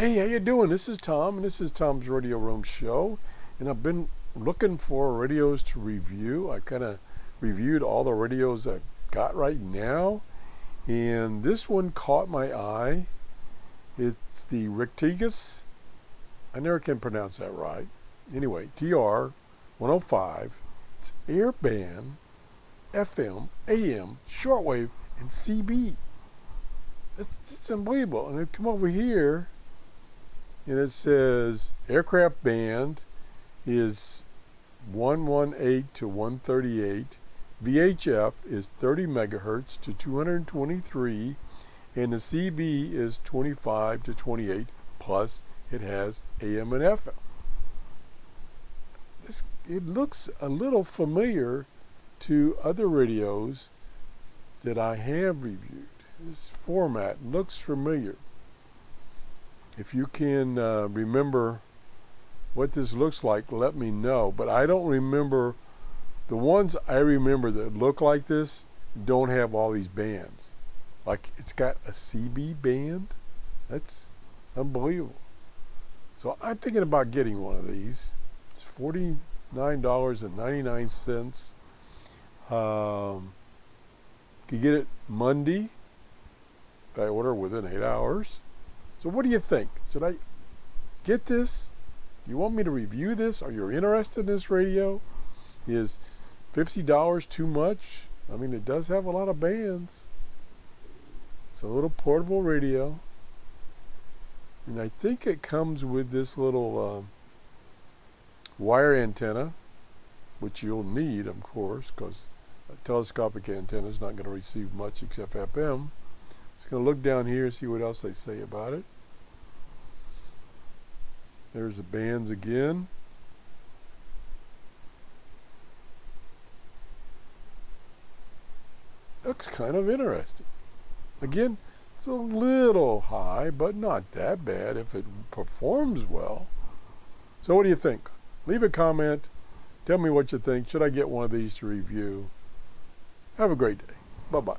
Hey, how you doing? This is Tom, and this is Tom's Radio Room Show. And I've been looking for radios to review. I kind of reviewed all the radios I've got right now, and this one caught my eye. It's the I never can pronounce that right. Anyway, TR105. It's airband, FM, AM, shortwave, and CB. It's unbelievable. And I come over here, and it says aircraft band is 118 to 138. VHF is 30 megahertz to 223, and the CB is 25 to 28. Plus, it has AM and FM. It looks a little familiar to other radios that I have reviewed. This format looks familiar. If you can remember what this looks like, let me know. But I don't remember, the ones I remember that look like this don't have all these bands. Like it's got a CB band. That's unbelievable. So I'm thinking about getting one of these. It's $49.99. You get it Monday if I order within 8 hours. So what do you think? Should I get this? Do you want me to review this? Are you interested in this radio? Is $50 too much? I mean, it does have a lot of bands. It's a little portable radio. And I think it comes with this little wire antenna, which you'll need, of course, because a telescopic antenna is not going to receive much except FM. Just going to look down here and see what else they say about it. There's the bands again. Looks kind of interesting. Again, it's a little high, but not that bad if it performs well. So what do you think? Leave a comment. Tell me what you think. Should I get one of these to review? Have a great day. Bye-bye.